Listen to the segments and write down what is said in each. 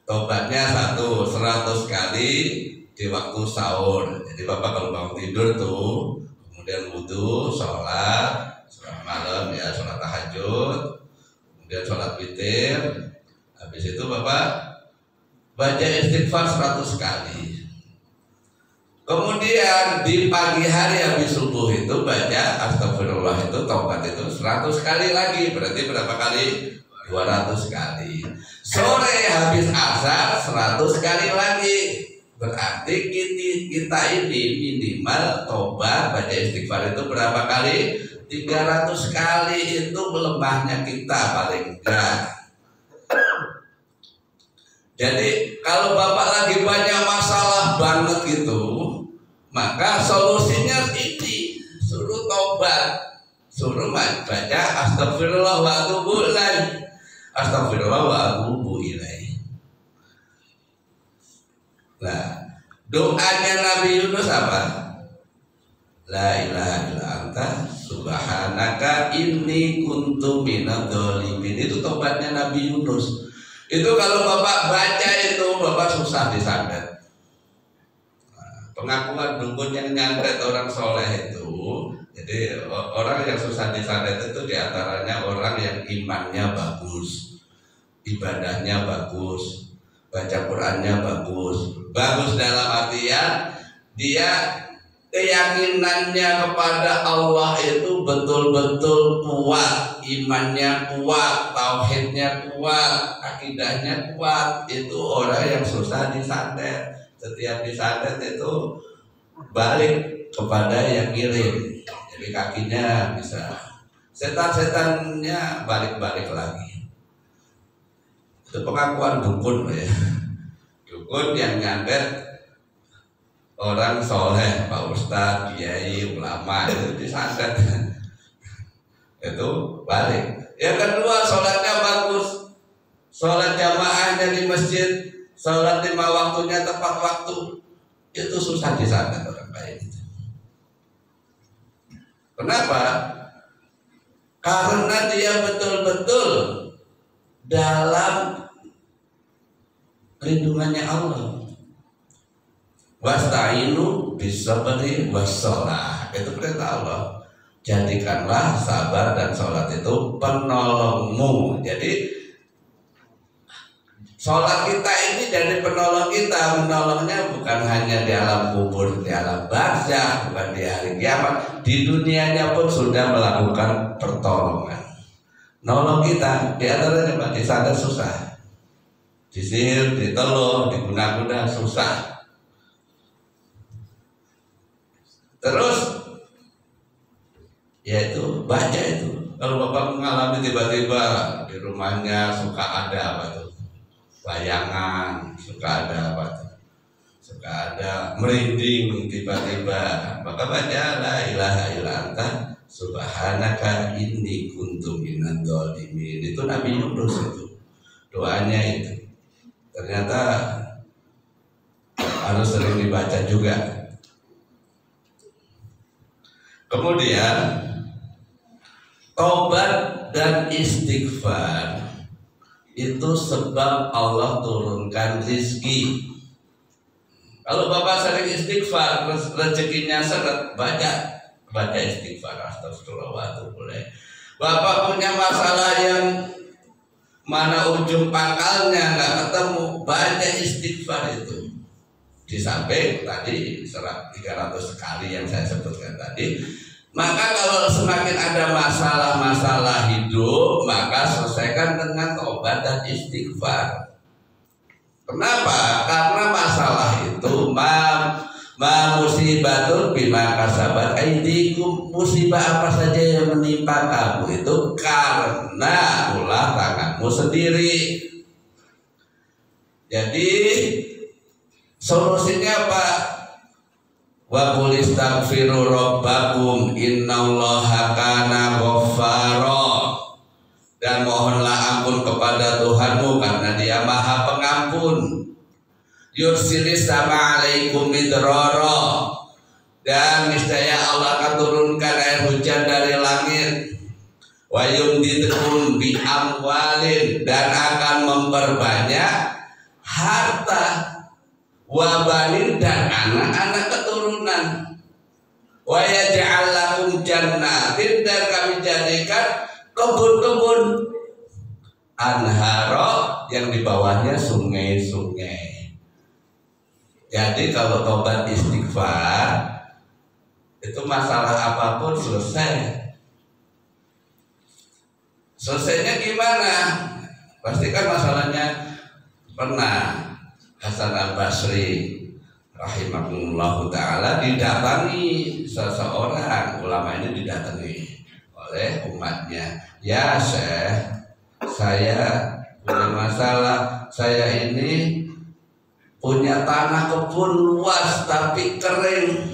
Tobatnya 100 kali di waktu sahur. Jadi Bapak kalau bangun tidur tuh, kemudian wudhu, sholat malam ya, sholat tahajud, kemudian sholat witir. Habis itu Bapak baca istighfar 100 kali. Kemudian di pagi hari habis subuh itu baca astagfirullah, itu tobat itu 100 kali lagi. Berarti berapa kali? 200 kali. Sore habis asar 100 kali lagi. Berarti kita ini minimal tobat baca istighfar itu berapa kali? 300 kali. Itu melemahnya kita paling enggak. Jadi kalau Bapak lagi banyak masalah banget gitu, maka solusinya ini, suruh tobat, suruh baca astagfirullah wa atubu ilaih. Astagfirullah wa atubu ilaih. Nah, doanya Nabi Yunus apa? La ilaha illa anta subhanaka inni kuntu minadz-dzalimin. Itu tobatnya Nabi Yunus. Itu kalau Bapak baca itu, Bapak susah disantet. Pengakuan dukun yang nyantet orang soleh itu, jadi orang yang susah disantet itu diantaranya orang yang imannya bagus, ibadahnya bagus, baca Qurannya bagus. Bagus dalam artian dia keyakinannya kepada Allah itu betul-betul kuat, imannya kuat, tauhidnya kuat, akidahnya kuat. Itu orang yang susah disantet. Setiap disantet itu balik kepada yang ngirim. Jadi kakinya bisa, setan-setannya balik-balik lagi. Itu pengakuan dukun ya. Dukun yang nyantet orang soleh, Pak Ustadz, kiai, ulama itu disantet. Itu balik. Yang kedua, sholatnya bagus, sholat jamaahnya di masjid, sholat 5 waktunya tepat waktu. Itu susah disantet orang baik itu. Kenapa? Karena dia betul-betul dalam lindungannya Allah. Wasta'inu bisabri wassalah. Itu perintah Allah. Jadikanlah sabar dan sholat itu penolongmu. Jadi sholat kita ini dari penolong kita. Menolongnya bukan hanya di alam kubur, di alam barzakh, bukan di hari kiamat. Di dunianya pun sudah melakukan pertolongan. Nolong kita di antaranya di sana susah, disihir, diteluh, diguna-guna susah. Terus yaitu baca itu. Kalau Bapak mengalami tiba-tiba di rumahnya suka ada apa tuh? Bayangan, suka ada apa tuh? Suka ada merinding tiba-tiba. Maka baca la ilaha illa anta subhanaka inni kuntu minadz-dzalimin. Itu Nabi Yunus itu. Doanya itu. Ternyata harus sering dibaca juga. Kemudian tobat dan istighfar itu sebab Allah turunkan rizki. Kalau Bapak sering istighfar, rezekinya seret, baca istighfar, astagfirullah wa atubu ilaih. Bapak punya masalah yang mana ujung pangkalnya nggak ketemu, baca istighfar itu. Di samping tadi 300 kali yang saya sebutkan tadi. Maka kalau semakin ada masalah-masalah hidup, maka selesaikan dengan tobat dan istighfar. Kenapa? Karena masalah itu musibatun bima kasabat aidikum. Musibah apa saja yang menimpa kamu itu karena ulah tanganmu sendiri. Jadi solusinya apa? Wa qul istaghfiru rabbakum innallaha kana ghaffara. Dan mohonlah ampun kepada Tuhanmu karena Dia Maha Pengampun. Yursilis sama alaikum midrara. Dan niscaya Allah akan turunkan air hujan dari langit. Wa yumdidkum bi amwalin, dan akan memperbanyak harta, wabanin dan anak-anak keturunan. Wa yaj'al lahum jannatin, dan kami jadikan kebun-kebun, anharo yang di bawahnya sungai-sungai. Jadi kalau tobat istighfar itu masalah apapun selesai. Selesainya gimana? Pastikan masalahnya. Pernah Hasan Al-Basri rahimahullahu ta'ala didatangi seseorang, ulama ini didatangi oleh umatnya. Ya Syekh, saya punya masalah, saya ini punya tanah kebun luas tapi kering.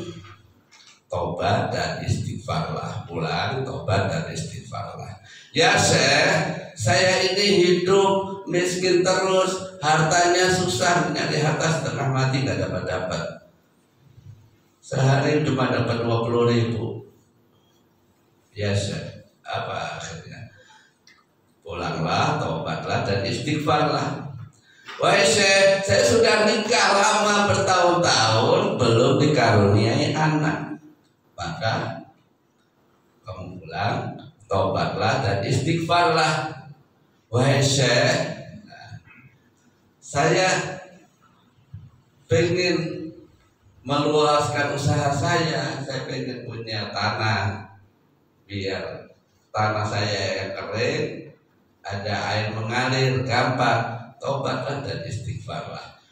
Tobat dan istighfarlah, pulang tobat dan istighfarlah. Ya Syekh, saya ini hidup miskin terus, hartanya susah, nyari harta setengah mati nggak dapat. Sehari cuma dapat 20.000. Ya Syekh, apa akhirnya? Pulanglah, tobatlah dan istighfarlah. Wahai Syekh, saya sudah nikah lama bertahun-tahun belum dikaruniai anak. Maka kamu pulang, tobatlah dan istighfarlah. Wahai Syekh, saya pengen meluaskan usaha saya pengen punya tanah, biar tanah saya yang kering, ada air mengalir gampang. Tobatlah dan istighfarlah.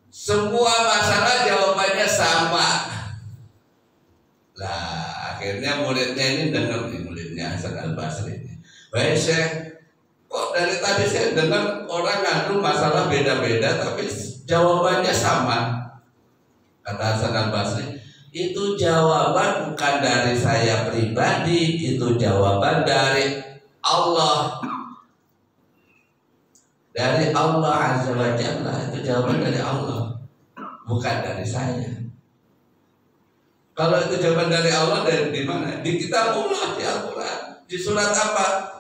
Semua masalah jawabannya sama. Lah akhirnya muridnya ini dengar nih, muridnya Hasan Al-Basri ini. Baik Syekh, kok dari tadi saya dengar orang ngadu masalah beda-beda tapi jawabannya sama. Kata Hasan Al-Basri, itu jawaban bukan dari saya pribadi, itu jawaban dari Allah. Dari Allah Azza wa Jalla, itu jawaban dari Allah, bukan dari saya. Kalau itu jawaban dari Allah, dari di mana? Di kitabullah, di Al-Quran. Di surat apa?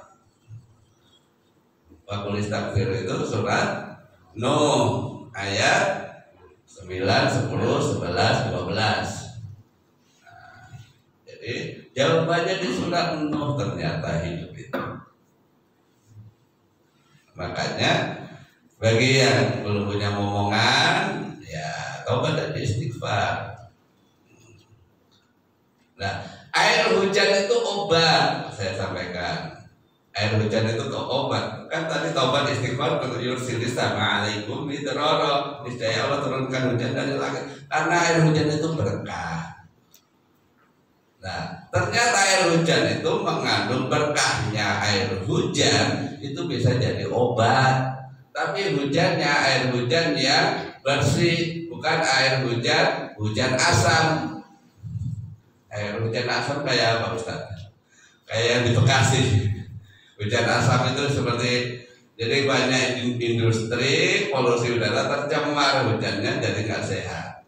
Waqul istaghfir itu surat Nuh ayat 9, 10, 11, 12. Jadi jawabannya di surat Nuh ternyata hidup itu. Makanya bagi yang belum punya momongan, ya taubat dan istighfar. Nah, air hujan itu obat, saya sampaikan. Air hujan itu obat. Kan tadi taubat istighfar yursilis sama alaikum bidarara. Niscaya Allah turunkan hujan dari langit. Karena air hujan itu berkah. Nah, ternyata air hujan itu mengandung berkahnya. Air hujan itu bisa jadi obat. Tapi hujannya air hujan yang bersih, bukan air hujan asam. Air hujan asam kayak apa Ustaz? Kayak yang di Bekasi. Hujan asam itu seperti, jadi banyak industri, polusi udara tercemar hujannya, jadi nggak sehat.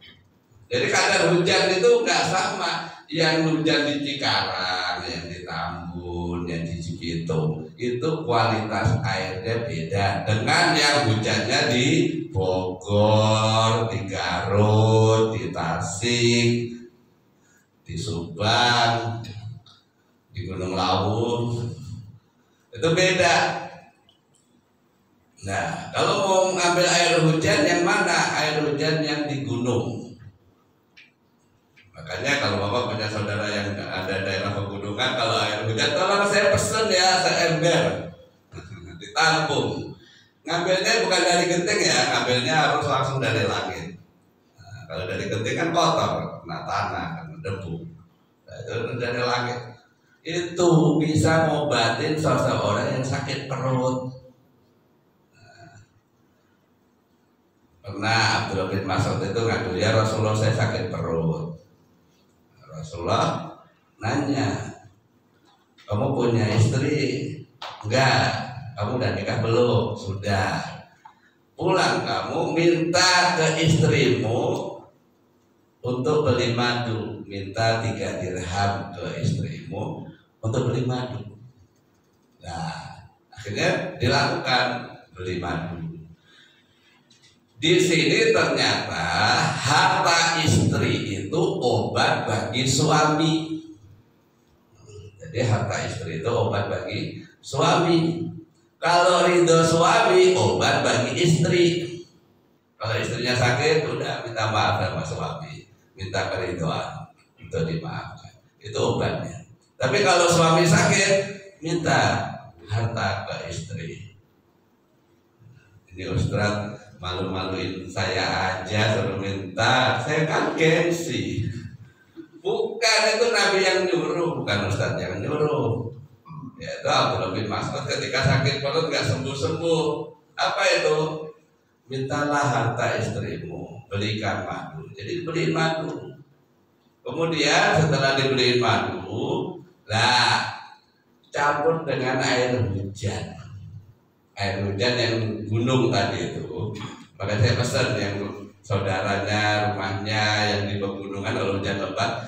Jadi kadar hujan itu nggak sama. Yang hujan di Cikarang, yang di Tambun, yang di Cibitung, itu kualitas airnya beda dengan yang hujannya di Bogor, di Garut, di Tasik, di Subang, di Gunung Lawu. Itu beda. Nah, kalau mau ngambil air hujan yang mana? Air hujan yang di gunung. Makanya kalau Bapak punya saudara yang ada daerah pegunungan, kalau air hujan tolong saya pesen ya seember ditampung. Ngambilnya bukan dari genting ya, ngambilnya harus langsung dari langit. Nah, kalau dari genting kan kotor, kena tanah, kena debu. Nah, itu dari langit. Itu bisa ngobatin seseorang yang sakit perut. Nah, pernah Abdullah bin Mas'ud itu ngadu, ya Rasulullah saya sakit perut. Rasulullah nanya, kamu punya istri? Enggak. Kamu udah nikah belum? Sudah. Pulang kamu minta ke istrimu untuk beli madu, minta 3 dirham ke istrimu untuk beli madu. Nah, akhirnya dilakukan beli madu. Di sini ternyata harta istri itu obat bagi suami. Jadi harta istri itu obat bagi suami. Kalau ridho suami obat bagi istri. Kalau istrinya sakit udah minta maaf sama suami, minta keridoan, itu dimaafkan. Itu obatnya. Tapi kalau suami sakit minta harta ke istri. Ini Ustaz malu-maluin saya aja suruh minta, saya kan gengsi. Bukan, itu Nabi yang nyuruh, bukan Ustaz yang nyuruh. Ya itu Abdullah bin Mas'ud ketika sakit perut nggak sembuh-sembuh. Apa itu? Mintalah harta istrimu, belikan madu. Jadi beliin madu. Kemudian setelah dibeliin madu, campur dengan air hujan. Air hujan yang gunung tadi itu. Maka saya pesan yang saudaranya, rumahnya yang di pegunungan kalau hujan lebat,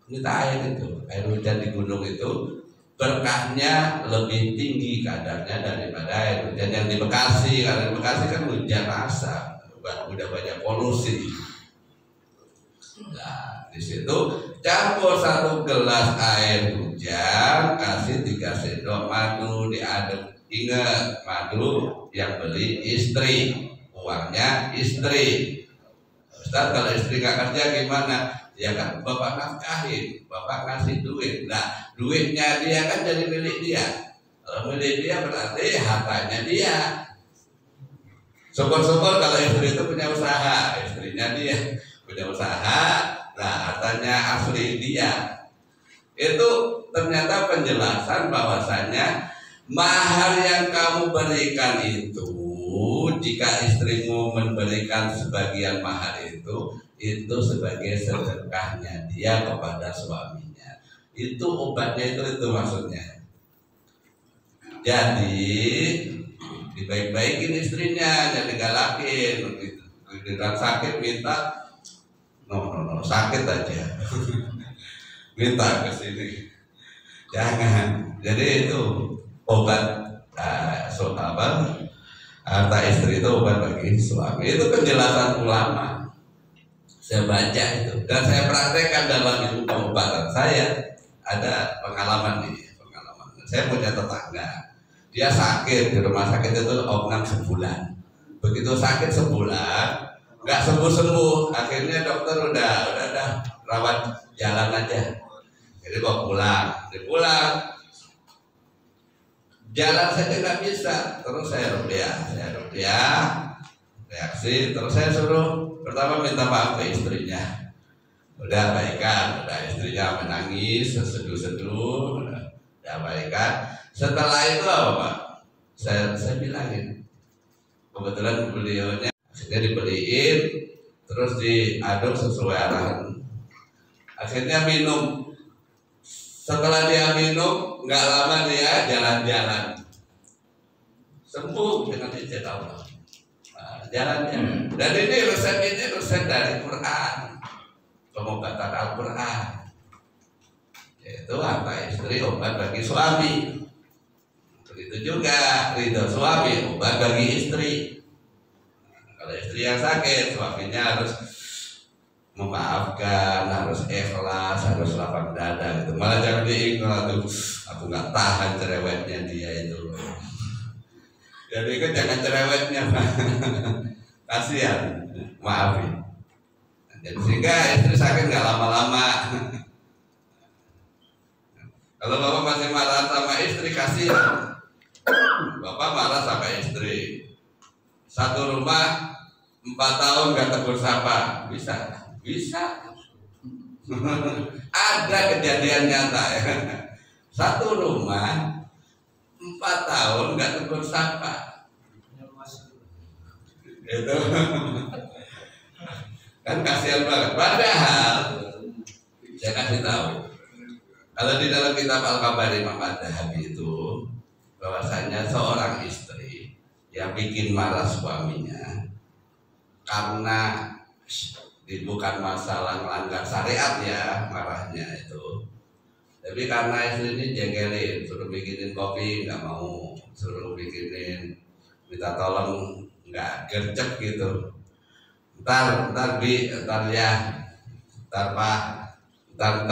minta air itu. Air hujan di gunung itu berkahnya lebih tinggi kadarnya daripada air hujan yang di Bekasi. Karena di Bekasi kan hujan asap, udah banyak polusi. Nah, di situ campur 1 gelas air hujan, kasih 3 sendok madu, diaduk. Ingat, madu yang beli istri, uangnya istri. Ustaz, kalau istri gak kerja gimana? Ya kan bapak nafkahin, bapak ngasih duit. Nah, duitnya dia kan jadi milik dia. Kalau milik dia berarti hartanya dia. Syukur-syukur kalau istri itu punya usaha, istrinya dia punya usaha, nah hartanya asli dia. Itu ternyata penjelasan bahwasanya mahar yang kamu berikan itu, jika istrimu memberikan sebagian mahar itu sebagai sedekahnya dia kepada suaminya. Itu obatnya itu maksudnya. Jadi dibaik-baikin istrinya, jangan digalakin. Giliran sakit minta, no, sakit aja. Minta ke sini. Jangan. Jadi itu obat harta istri itu obat bagi suami. Itu penjelasan ulama. Saya baca itu dan saya praktekkan dalam ilmu pengobatan saya. Ada pengalaman nih, saya punya tetangga, dia sakit di rumah sakit itu opnam sebulan. Begitu sakit sebulan nggak sembuh, akhirnya dokter udah rawat jalan aja. Jadi kok pulang jalan saja nggak bisa. Terus saya rupiah reaksi. Terus saya suruh pertama minta maaf ke istrinya. Udah baikan, udah istrinya menangis, seduh-seduh, udah baikan. Setelah itu apa Pak? Saya bilangin. Kebetulan beliaunya akhirnya dibeliin, terus diaduk sesuai arahan. Akhirnya minum. Setelah dia minum, nggak lama dia jalan-jalan, sembuh dengan izin Allah. Jalan-jalan. Dan ini resep dari Quran, pengobatan Al-Quran. Yaitu harta istri obat bagi suami. Begitu juga ridho suami obat bagi istri. Kalau istri yang sakit, suaminya harus memaafkan, harus ikhlas, harus lapang dada gitu. Malah jangan diingat, aku nggak tahan cerewetnya dia itu. Jadi kan jangan cerewetnya, kasihan, maafin. Jadi sehingga istri sakit nggak lama-lama. Kalau bapak masih marah sama istri, kasihan. Bapak marah sama istri, satu rumah 4 tahun nggak tegur sapa, bisa. Ada kejadian nyata ya. Satu rumah 4 tahun nggak tegur sapa. Itu kan kasihan banget. Padahal saya kasih tahu, kalau di dalam kitab Al-Kabari Imam Ad-Dahabi itu bahwasanya seorang istri yang bikin marah suaminya karena bukan masalah melanggar syariat ya marahnya itu, tapi karena istri ini jengkelin, suruh bikinin kopi nggak mau, suruh bikinin minta tolong nggak gercep gitu. Ntar bi, ntar ya, ntar pak, ntar.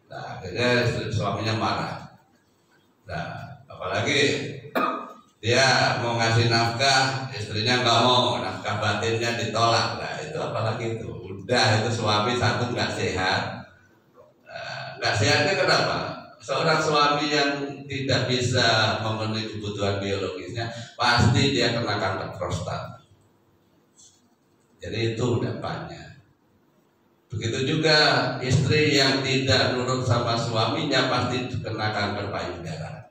Nah, akhirnya suaminya marah. Nah, apalagi dia mau ngasih nafkah, istrinya nggak mau, nafkah batinnya ditolak. Nah, itu apalagi itu. Udah itu suami satu nggak sehat. Nggak sehatnya kenapa? Seorang suami yang tidak bisa memenuhi kebutuhan biologisnya, pasti dia kena kanker prostat. Jadi itu dampaknya. Begitu juga istri yang tidak nurut sama suaminya pasti kena kanker payudara.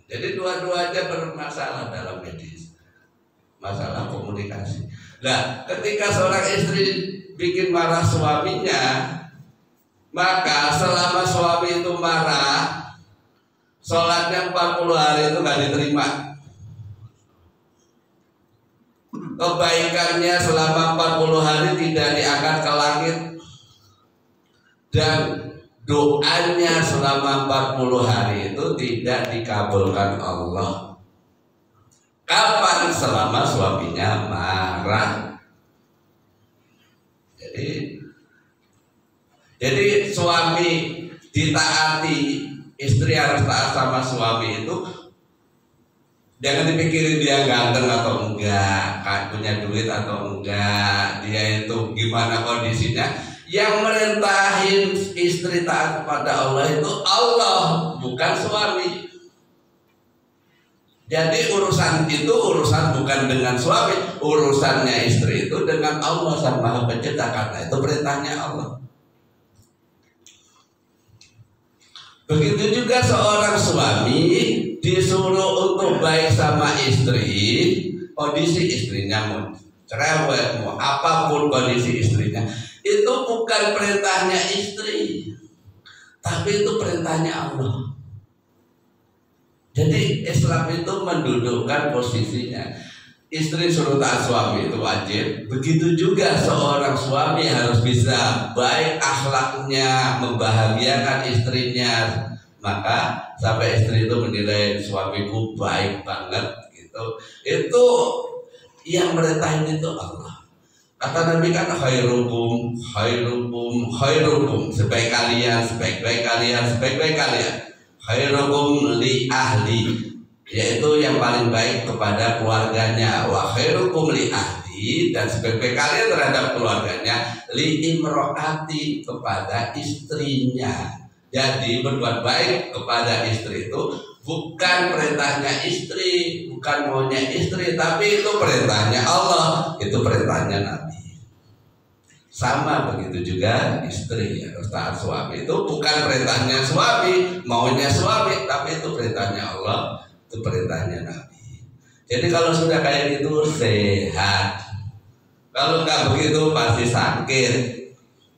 Jadi dua-duanya bermasalah dalam medis, masalah komunikasi. Nah, ketika seorang istri bikin marah suaminya, maka selama suami itu marah, sholatnya 40 hari itu nggak diterima. Kebaikannya selama 40 hari tidak diangkat ke langit, dan doanya selama 40 hari itu tidak dikabulkan Allah. Kapan? Selama suaminya marah. Jadi suami ditaati, istri harus taat sama suami itu. Jangan dipikirin dia ganteng atau enggak, punya duit atau enggak, dia itu gimana kondisinya. Yang merintahin istri taat kepada Allah itu Allah, bukan suami. Jadi urusan itu urusan bukan dengan suami, urusannya istri itu dengan Allah Sang Maha Pencipta, karena itu perintahnya Allah. Begitu juga seorang suami disuruh untuk baik sama istri, kondisi istrinya mau cerewet, mau apapun kondisi istrinya, itu bukan perintahnya istri, tapi itu perintahnya Allah. Jadi Islam itu mendudukkan posisinya. Istri suruh taat suami itu wajib. Begitu juga seorang suami harus bisa baik akhlaknya, membahagiakan istrinya. Maka sampai istri itu menilai suamiku baik banget gitu. Itu yang merintahin itu Allah. Kata Nabi kan khairukum, sebaik kalian, sebaik-baik kalian, sebaik-baik kalian. Khairukum li ahli, yaitu yang paling baik kepada keluarganya. Wa khairukum li ahli, dan sebaik-baik kalian terhadap keluarganya. Li imro'ati, kepada istrinya. Jadi berbuat baik kepada istri itu bukan perintahnya istri, bukan maunya istri, tapi itu perintahnya Allah, itu perintahnya Nabi. Sama begitu juga istri harus taat suami, itu bukan perintahnya suami, maunya suami, tapi itu perintahnya Allah, itu perintahnya Nabi. Jadi kalau sudah kayak gitu sehat. Kalau nggak begitu pasti sakit.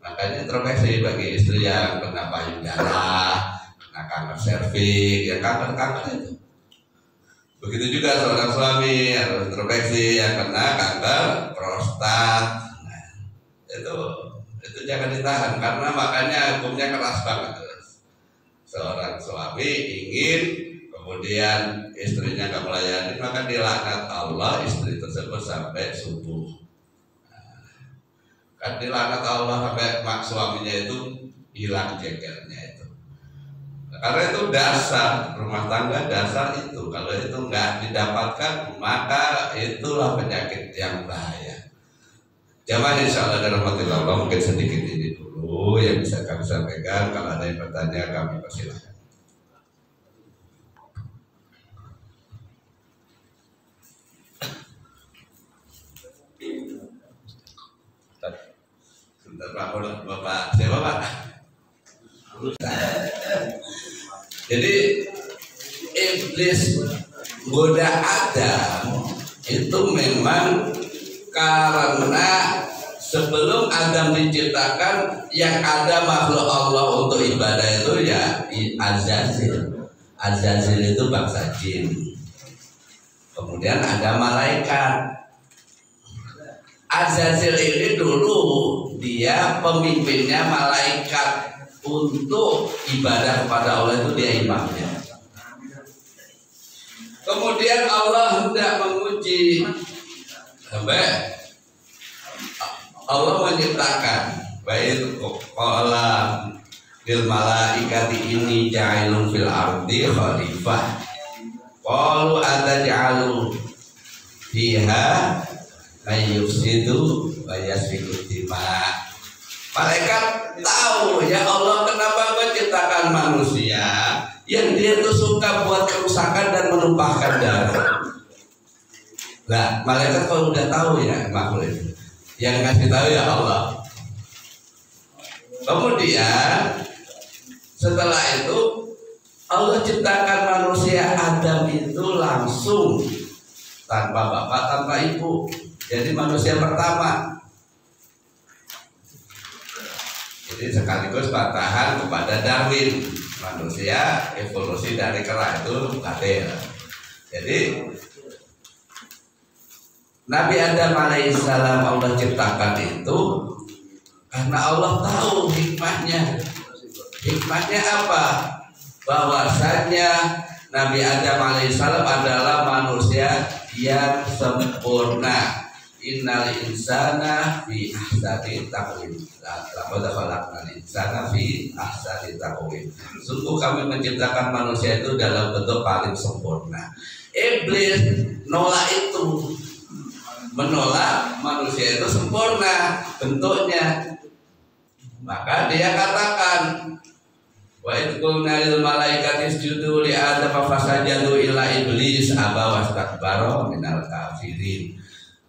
Makanya introspeksi bagi istri yang kena payudara, kena kanker serviks, yang kanker itu. Begitu juga seorang suami harus introspeksi yang kena kanker prostat. Itu jangan ditahan, karena makanya hukumnya keras banget. Seorang suami ingin kemudian istrinya nggak melayani, maka dilaknat Allah istri tersebut sampai subuh. Kan dilaknat Allah sampai suaminya itu hilang jengkelnya itu. Karena itu dasar rumah tangga, dasar itu. Kalau itu nggak didapatkan, maka itulah penyakit yang bahaya. Jamaah insya Allah dirahmati Allah, mungkin sedikit ini dulu yang bisa kami sampaikan. Kalau ada yang bertanya kami persilahkan. Sebentar Bapak, siapa Pak? Jadi iblis goda Adam itu memang karena sebelum Adam diciptakan yang ada makhluk Allah untuk ibadah itu ya Azazil. Azazil itu bangsa jin. Kemudian ada malaikat. Azazil ini dulu dia pemimpinnya malaikat, untuk ibadah kepada Allah itu dia imamnya. Kemudian Allah hendak menguji sampai Allah menciptakan baik qala lil malaikati inni ja'ilun fil ardi khalifah qalu ataj'alu fiha ayyufsidu wa yasfiku dima. Malaikat tahu ya Allah kenapa Engkau ciptakan manusia yang dia tuh suka buat kerusakan dan menumpahkan darah. Nah, malaikat kalau udah tahu ya makhluk itu, yang ngasih tahu ya Allah. Kemudian setelah itu Allah ciptakan manusia Adam itu langsung tanpa bapak tanpa ibu, jadi manusia pertama. Jadi sekaligus bantahan kepada Darwin, manusia evolusi dari kera itu batil. Jadi Nabi Adam alaihissalam Allah ciptakan itu karena Allah tahu hikmahnya. Hikmahnya apa? Bahwasanya Nabi Adam alaihissalam adalah manusia yang sempurna. Innal insana fi ahsani taqwim. Laqad khalaqnal insana fi ahsani taqwim. Sungguh kami menciptakan manusia itu dalam bentuk paling sempurna. Iblis nolak itu, menolak manusia itu sempurna bentuknya. Maka dia katakan, wa idh qulna lil malaikati isjudu li adama fasajadu illa iblis aba wastakbara minal kafirin.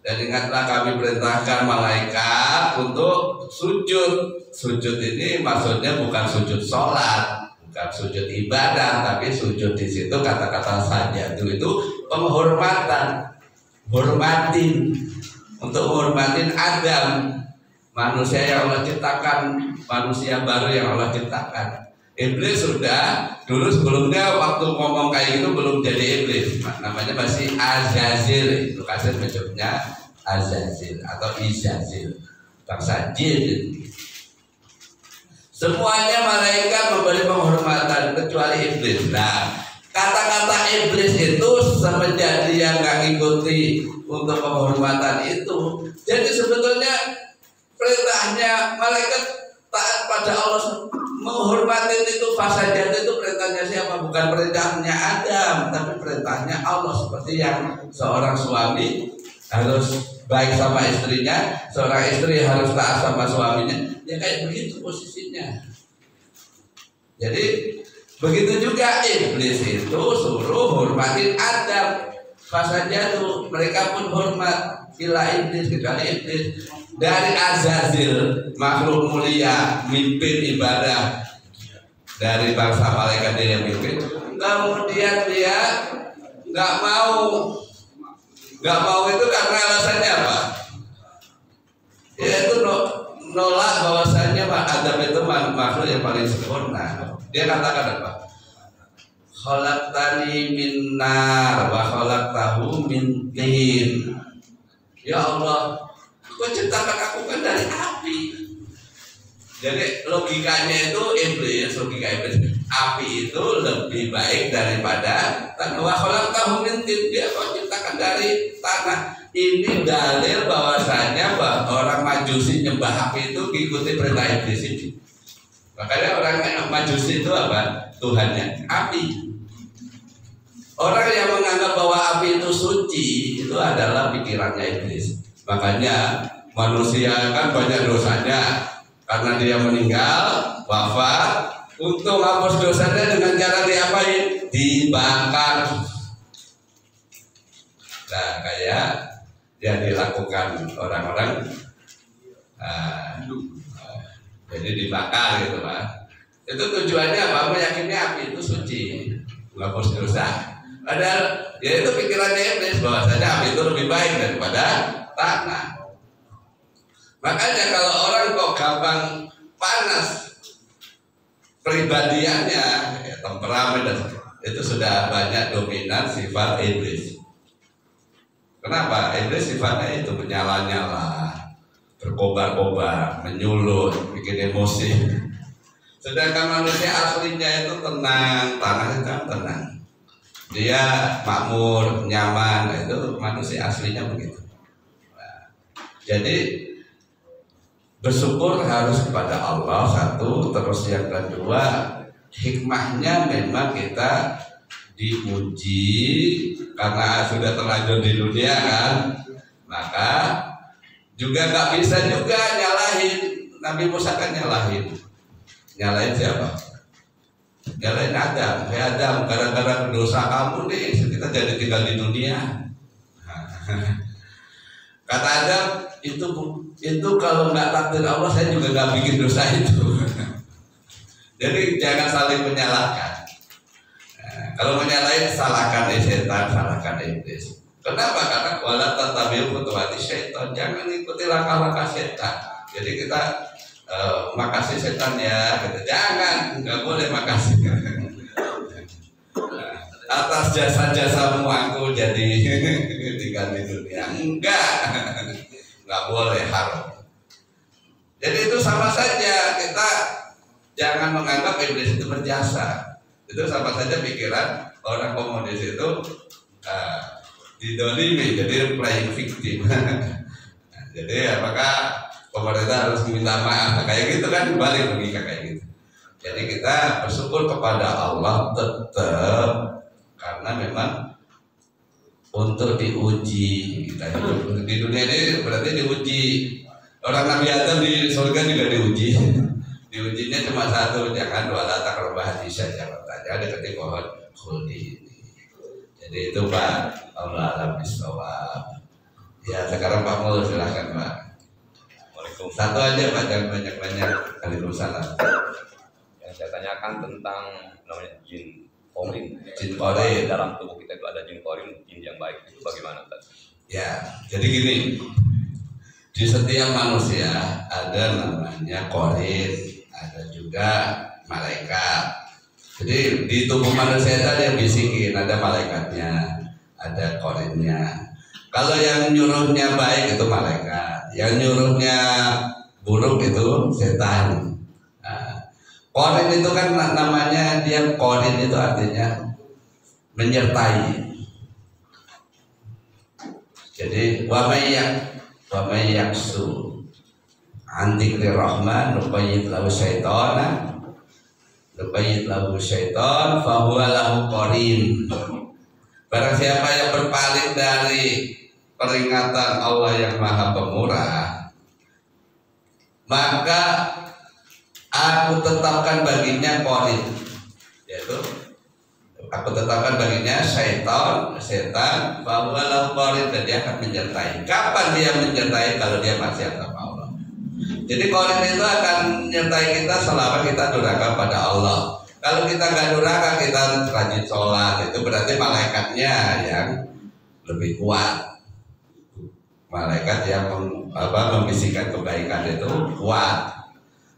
Dan ingatlah kami perintahkan malaikat untuk sujud. Sujud ini maksudnya bukan sujud sholat, bukan sujud ibadah, tapi sujud di situ kata-kata sajadu itu penghormatan, hormatin, untuk menghormatin Adam, manusia yang Allah ciptakan, manusia baru yang Allah ciptakan. Iblis sudah dulu sebelumnya waktu ngomong kayak gitu belum jadi iblis, namanya masih Azazil. Itu kasih bentuknya Azazil atau Izazil, bangsa jin. Semuanya malaikat memberi penghormatan kecuali iblis. Nah, kata-kata iblis itu semenjak dia nggak ngikuti untuk penghormatan itu, jadi sebetulnya perintahnya malaikat taat pada Allah, menghormati itu fasajat itu perintahnya siapa? Bukan perintahnya Adam, tapi perintahnya Allah. Seperti yang seorang suami harus baik sama istrinya, seorang istri harus taat sama suaminya. Ya kayak begitu posisinya. Jadi begitu juga iblis itu suruh hormatin Adam, fasajat itu mereka pun hormat. Ila iblis, kecuali iblis. Dari Azazil, makhluk mulia, mimpin ibadah dari bangsa malaikat dia yang mimpin. Kemudian dia nggak mau itu karena alasannya apa? Yaitu nolak bahwasanya Adam itu makhluk yang paling sempurna. Dia katakan apa? Khalaqtani min nar wa khalaqtahu min tin. Ya Allah, Kau ciptakan aku kan dari api. Jadi logikanya itu iblis, logika iblis, api itu lebih baik daripada tanah. Wa khalaqtahu min tin, dia Kau ciptakan dari tanah. Ini dalil bahwasanya orang Majusi nyembah api itu mengikuti perintah iblis ini. Makanya orang Majusi itu apa? Tuhannya api. Orang yang menganggap bahwa api itu suci itu adalah pikirannya iblis. Makanya manusia kan banyak dosanya karena dia meninggal, wafat. Untuk hapus dosanya dengan cara diapain? Dibakar. Nah, kayak yang dilakukan orang-orang, jadi dibakar gitu Pak. Itu tujuannya apa? Meyakini api itu suci, menghapus dosa. Padahal ya itu pikirannya iblis bahwasanya api itu lebih baik daripada tanah. Makanya kalau orang kok gampang panas pribadiannya, ya, temperamen dan itu sudah banyak dominan sifat iblis. Kenapa? Iblis sifatnya itu menyala-nyala, berkobar-kobar, menyulut, bikin emosi. Sedangkan manusia aslinya itu tenang, tanah itu kan tenang. dia makmur, nyaman. Nah, itu manusia aslinya begitu. Nah, jadi bersyukur harus kepada Allah satu, terus yang kedua hikmahnya memang kita diuji karena sudah terlanjur di dunia kan, maka juga nggak bisa juga nyalahin. Nabi Musa kan nyalahin siapa? Nyalahin Adam. Adam, gara-gara dosa kamu nih kita jadi tinggal di dunia. Kata Adam, itu kalau nggak takdir Allah saya juga nggak bikin dosa itu. Jadi jangan saling menyalahkan. Nah, kalau menyalahin salahkan setan, salahkan iblis. Kenapa? Karena wala tatabi'u khutuwati syaitan. Jangan ikuti langkah-langkah setan. Jadi kita makasih setan ya, gitu. Jangan, nggak boleh makasih. Atas jasa-jasamu aku jadi tinggal di dunia. Nggak boleh, haram. Jadi itu sama saja, kita jangan menganggap iblis itu berjasa. Itu sama saja pikiran orang komunis itu didolimi, jadi playing victim. Jadi apakah pemerintah harus meminta maaf? Kayak gitu kan, balik logika kayak gitu. Jadi kita bersyukur kepada Allah tetap, karena memang untuk diuji kita hidup di dunia ini berarti diuji. Orang Nabi Adam di surga juga diuji. Diujinya cuma satu, jangan wala taqrabah syajarah, jangan dekati pohon khuldi ini. Jadi itu Pak, Allah alam bisawab. Ya sekarang Pak Mul silahkan Pak. Waalaikumsalam. Satu aja Pak, jangan banyak-banyak. Waalaikumsalam. Yang saya tanyakan tentang namanya jin korin. Jin korin. Dalam tubuh kita itu ada jin korin, jin yang baik, itu bagaimana Pak? Ya, jadi gini. Di setiap manusia ada namanya korin, ada juga malaikat. Jadi di tubuh manusia itu ada yang bisikin, ada malaikatnya, ada korinnya. Kalau yang nyuruhnya baik itu malaikat, yang nyuruhnya buruk itu setan. Nah, korin itu kan namanya, dia korin itu artinya menyertai. Jadi wa may yaksu antikri rahman nuqayyid lahu syaitana nuqayyid lahu syaitan fahuwa lahu qarin. Barang siapa yang berpaling dari peringatan Allah yang Maha Pemurah, maka aku tetapkan baginya qarin, yaitu aku tetapkan baginya setan bahwa lahu qarin, dan dia akan menyertai. Kapan dia menyertai? Kalau dia maksiat kepada Allah. Jadi qarin itu akan menyertai kita selama kita durhaka pada Allah. Kalau kita nggak durhaka, kita rajin sholat, itu berarti malaikatnya yang lebih kuat. Malaikat yang membisikkan kebaikan itu kuat.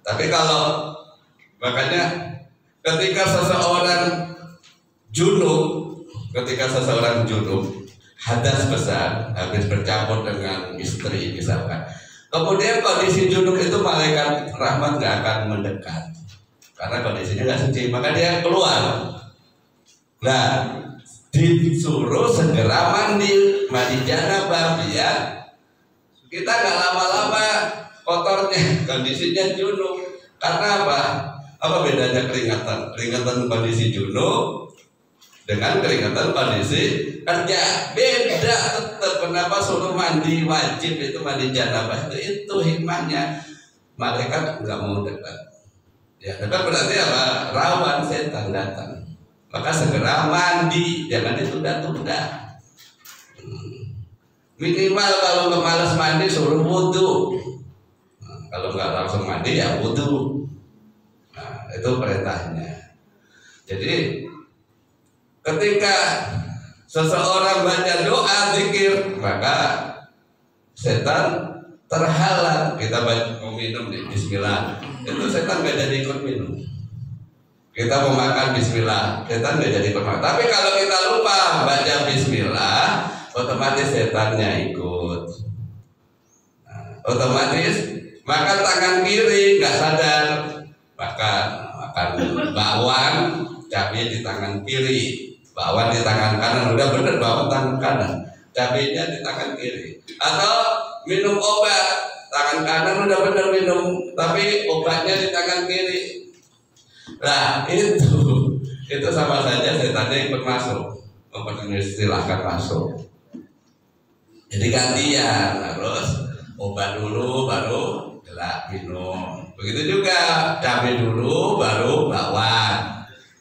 Tapi kalau makanya ketika seseorang junub, hadas besar, habis bercampur dengan istri misalkan, kemudian kondisi junub itu malaikat rahmat nggak akan mendekat karena kondisinya nggak suci, maka dia keluar. Nah, disuruh segera mandi janabah, ya kita nggak lama-lama kotornya, kondisinya junub. Karena apa bedanya keringatan kondisi junub dengan keringatan kondisi kerja? Beda tetap. Kenapa suruh mandi wajib itu mandi janabah? Itu hikmahnya. Malaikat nggak mau dekat. Ya dekat berarti apa? Rawan setan datang. Maka segera mandi, jangan ditunda-tunda. Minimal kalau nggak malas mandi suruh wudhu. Kalau nggak langsung mandi ya wudhu. Nah, itu perintahnya. Jadi ketika seseorang baca doa zikir, maka setan terhalang. Kita mau minum di bismillah, itu setan gak jadi ikut minum. Kita mau makan bismillah, setan gak jadi ikut makan. Tapi kalau kita lupa baca bismillah, otomatis setannya ikut. Nah, otomatis makan tangan kiri nggak sadar, makan bawang cabai di tangan kiri, bakwan di tangan kanan, udah bener bakwan tangan kanan, cabenya di tangan kiri. Atau minum obat, tangan kanan udah bener minum, tapi obatnya di tangan kiri. Nah itu sama saja setannya ikut masuk, mempersilahkan masuk. Jadi gantian, harus obat dulu baru gelak minum. Begitu juga cabai dulu baru bakwan.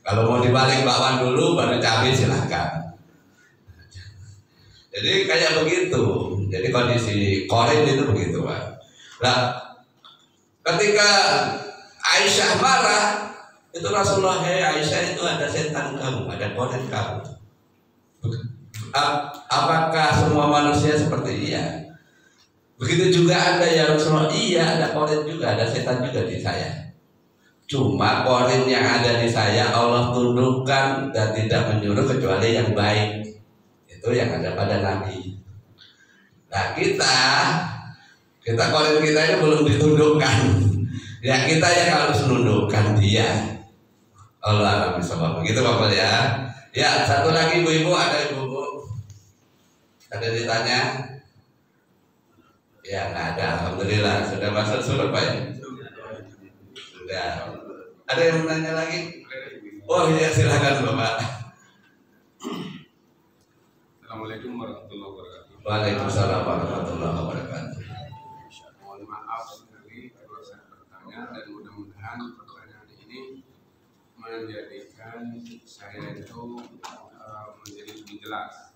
Kalau mau dibalik bakwan dulu baru cabai silahkan. Jadi kayak begitu. Jadi kondisi Korin itu begitu, Pak. Nah, ketika Aisyah marah, itu Rasulullah, Aisyah itu ada setan kamu, ada Korin kamu. Apakah semua manusia seperti iya? Begitu juga Anda ya Rasulullah. Iya, ada Korin juga, ada setan juga di saya. Cuma Korin yang ada di saya Allah tundukkan dan tidak menyuruh kecuali yang baik. Itu yang ada pada Nabi. Nah kita Korin kita ini belum ditundukkan. Ya kita yang harus menundukkan dia. Allah alami sama begitu Bapak ya. Ya satu lagi ibu-ibu, ada ibu-ibu. Ada ditanya? Ya nggak ada, alhamdulillah sudah masuk surut Pak ya? Sudah. Ada yang menanya lagi? Oh iya silakan Bapak. Assalamualaikum warahmatullahi wabarakatuh. Waalaikumsalam warahmatullahi wabarakatuh. Mohon maaf sekali kalau saya bertanya, dan mudah-mudahan pertanyaan ini menjadikan saya itu menjadi lebih jelas.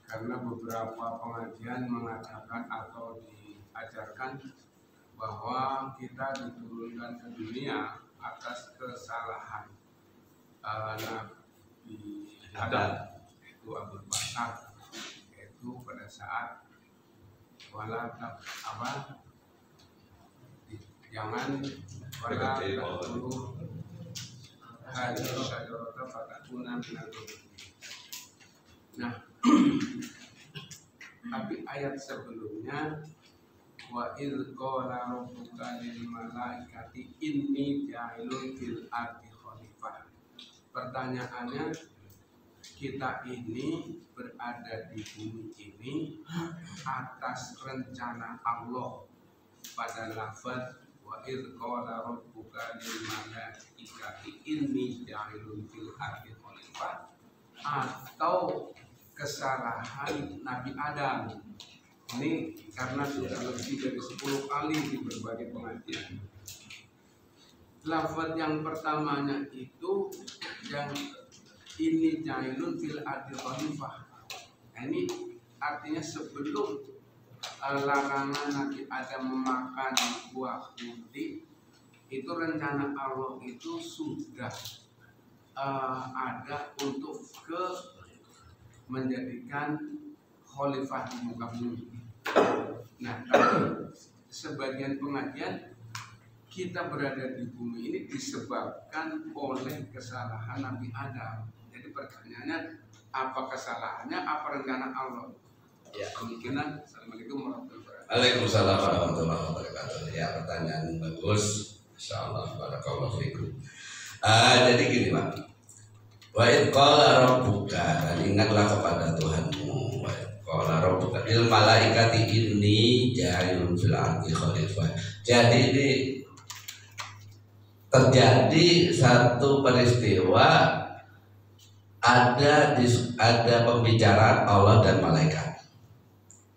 Karena beberapa pengajian mengatakan atau diajarkan bahwa kita diturunkan ke dunia atas kesalahan Nabi Adam, yaitu Abu Bakar, yaitu pada saat jangan dulu hadir syajarata fatakuna minal zalimin. Nah, tapi ayat sebelumnya wa idz qala rabbuka lil malaikati inni ja'ilun fil ardi khalifah. Pertanyaannya, kita ini berada di bumi ini atas rencana Allah pada lafaz wa idz qala rabbuka lil malaikati inni ja'ilun fil ardi khalifah, atau kesalahan Nabi Adam. Ini karena sudah lebih dari 10 kali di berbagai pengajian. Lafaz yang pertamanya itu yang ini jailun fil ardi khalifah. Ini artinya sebelum larangan Nabi Adam memakan buah putih, itu rencana Allah itu sudah ada untuk menjadikan khalifah di muka bumi. Nah, sebagian pengajian kita berada di bumi ini disebabkan oleh kesalahan Nabi Adam. Jadi pertanyaannya, apa kesalahannya, apa rencana Allah? Ya, kemungkinan. Assalamualaikum warahmatullahi wabarakatuh. Waalaikumsalam warahmatullahi wabarakatuh. Ya, pertanyaan bagus. Insyaallah barakallahu fikum. Jadi gini Pak. Wa idz qala rabbuka, dan ingatlah kepada Tuhanmu. Wa idz qala rabbuka lil malaikati inni ja'ilun fil ardi khalifah. Jadi ini terjadi satu peristiwa, ada pembicaraan Allah dan malaikat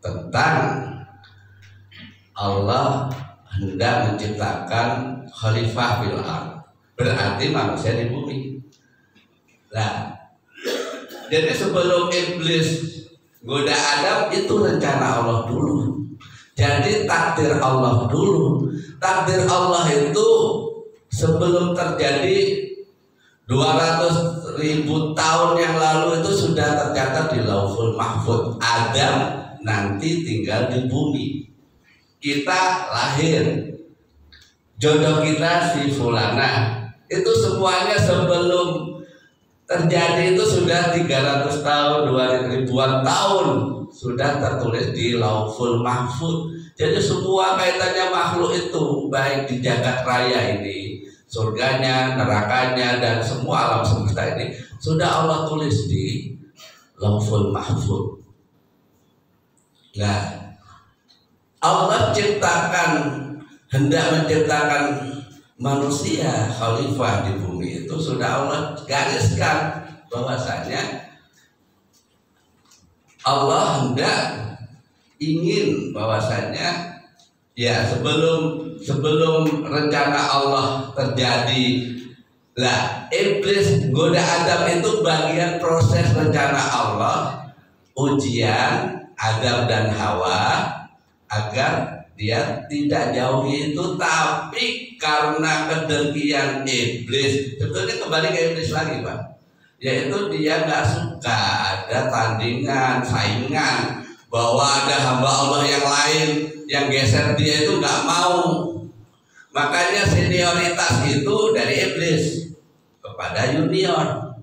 tentang Allah hendak menciptakan khalifah fil ard, berarti manusia di bumi. Nah, jadi sebelum iblis goda Adam itu rencana Allah dulu. Jadi takdir Allah dulu. Takdir Allah itu sebelum terjadi 200.000 tahun yang lalu itu sudah tercatat di Lauhul Mahfuz. Adam nanti tinggal di bumi. Kita lahir, jodoh kita si fulana. Itu semuanya sebelum terjadi itu sudah 300 tahun, 2000-an tahun sudah tertulis di Lauhul Mahfuz. Jadi semua kaitannya makhluk itu, baik di jagat raya ini, surganya, nerakanya, dan semua alam semesta ini sudah Allah tulis di Lauhul Mahfuz. Nah, Allah hendak menciptakan manusia khalifah di bumi itu sudah Allah gariskan bahwasanya Allah hendak ingin bahwasanya ya sebelum rencana Allah terjadi lah, iblis goda Adam itu bagian proses rencana Allah, ujian Adam dan Hawa agar dia tidak jauhi itu, tapi karena kedengkian iblis, sebetulnya kembali ke iblis lagi Pak, yaitu dia nggak suka ada tandingan, saingan, bahwa ada hamba Allah yang lain yang geser dia, itu nggak mau. Makanya senioritas itu dari iblis kepada junior,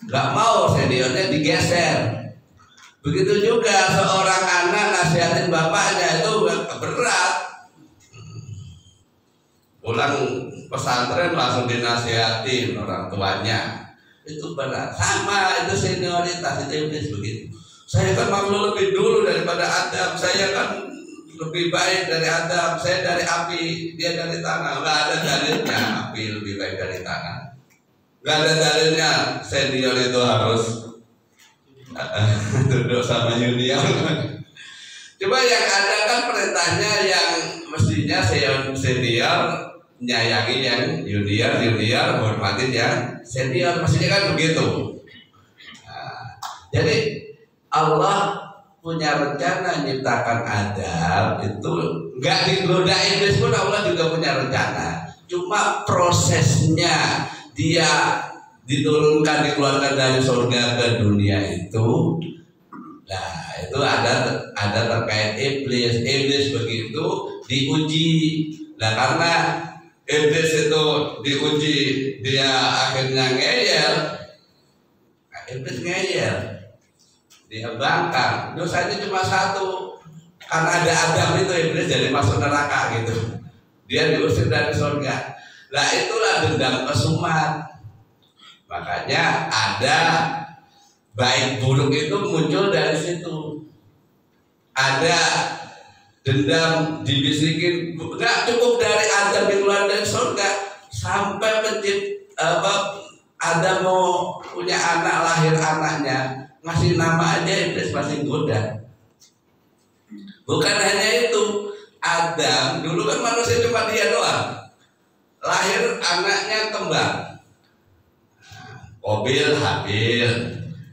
nggak mau seniornya digeser. Begitu juga seorang anak nasihatin bapaknya itu berat. Pulang pesantren langsung dinasihatin orang tuanya, itu berat. Sama itu senioritas, itu iblis begitu. Saya kan makhluk lebih dulu daripada Adam, saya kan lebih baik dari Adam, saya dari api, dia dari tanah. Nggak ada dalilnya api lebih baik dari tanah. Nggak ada dalilnya senior itu harus duduk sama junior. Coba yang ada kan perintahnya yang mestinya senior menyayangi yang junior hormatin yang senior, mestinya kan begitu. Nah, jadi Allah punya rencana menciptakan Adam itu nggak digoda iblis pun, Allah juga punya rencana. Cuma prosesnya dia diturunkan, dikeluarkan dari surga ke dunia itu, nah itu ada terkait iblis. Iblis begitu diuji. Nah karena iblis itu diuji, dia akhirnya ngeyel. Nah, iblis ngeyel, dia bangkang. Dosanya cuma satu, karena ada Adam itu iblis jadi masuk neraka gitu. Dia diusir dari surga. Nah itulah dendam kesumat. Makanya ada baik buruk itu muncul dari situ. Ada dendam dibisikin, nggak cukup dari Adam dikeluarkan dari surga, sampai Adam mau punya anak, lahir anaknya, ngasih nama aja iblis masih goda. Bukan hanya itu, Adam dulu kan manusia cuma dia doang, lahir anaknya kembar, Qabil, Habil,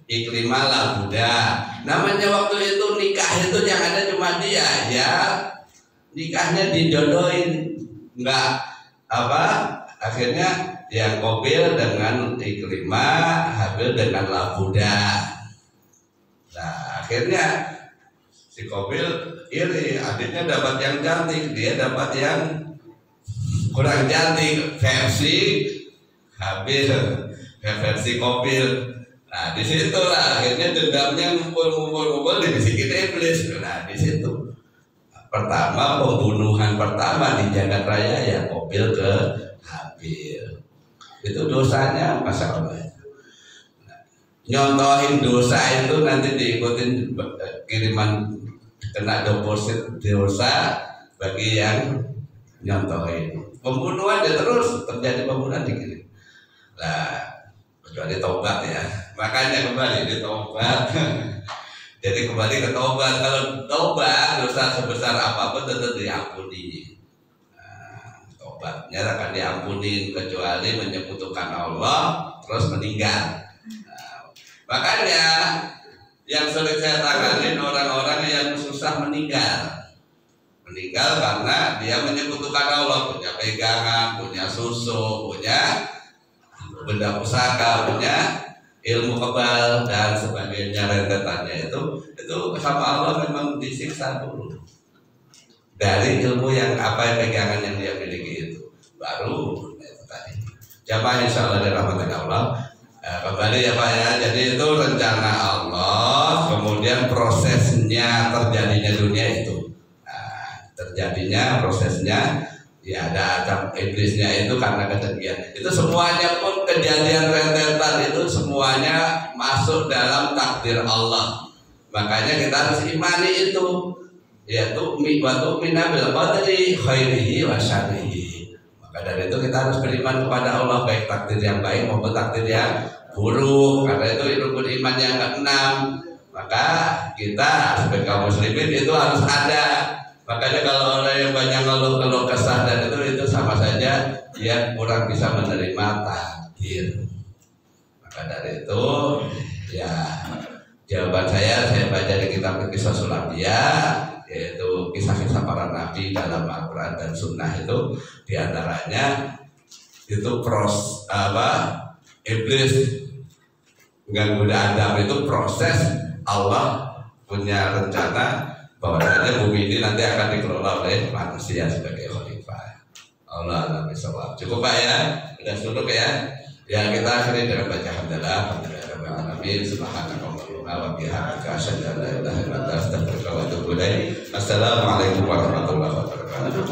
Ikrimah, Labuda. Namanya waktu itu nikah itu yang ada cuma dia, ya nikahnya dijodohin, enggak akhirnya yang Qabil dengan Ikrimah, Habil dengan Labuda. Nah akhirnya si Qabil iri, adiknya dapat yang cantik, dia dapat yang kurang cantik, versi Habil, versi Qabil. Nah di situlah akhirnya dendamnya ngumpul dibisikin iblis. Nah di situ pertama, pembunuhan pertama di jagat raya ya Qabil ke Habil. Itu dosanya Masya Allah. Nah, nyontohin dosa itu nanti diikutin kiriman, kena deposit dosa bagi yang nyontohin. Pembunuhan ya terus terjadi, pembunuhan dikirim. Nah kecuali tobat ya, makanya kembali di tobat. Jadi kembali ke tobat. Kalau tobat, dosa sebesar apapun tetap diampuni. Nah, tobatnya akan diampuni kecuali menyekutukan Allah terus meninggal. Nah, makanya yang sering saya tanganin orang-orang yang susah meninggal karena dia menyekutukan Allah, punya pegangan, punya susu, punya benda pusaka, punya ilmu kebal dan sebagainya, rentetannya itu sama Allah memang disiksa dulu dari ilmu yang pegangan yang dia miliki itu, baru itu tadi. Jamaah insya Allah dirahmati Allah. Kembali ya Pak ya, jadi itu rencana Allah, kemudian prosesnya terjadinya dunia itu. Terjadinya prosesnya Ya ada azab iblisnya itu karena kedengkian. Itu semuanya pun kejadian rentetan itu semuanya masuk dalam takdir Allah. Makanya kita harus imani itu. Ya tu'mi wa tu'mina bil qadri khairihi wa syarrihi. Maka dari itu kita harus beriman kepada Allah, baik takdir yang baik maupun takdir yang buruk. Karena itu rukun iman yang keenam. Maka kita sebagai kaum muslimin itu harus ada. Makanya kalau orang yang banyak ngeluh kesah dan itu sama saja dia kurang bisa menerima takdir. Maka dari itu ya jawaban saya baca di kitab Kisah Sulambiyah, yaitu kisah-kisah para nabi dalam Al-Quran dan Sunnah itu diantaranya itu iblis mengganggu Adam itu proses Allah punya rencana bahwasanya bumi ini nanti akan dikelola oleh manusia sebagai khalifah. Allah alam bisawab. Cukup Pak ya, sudah cukup ya. Ya kita akhiri dengan baca hamdalah, alhamdulillahirobbilalamin, subhanakallahumma wa bihamdika asyhadu an la ilaha illa anta astaghfiruka wa atubu ilaik. Assalamualaikum warahmatullahi wabarakatuh.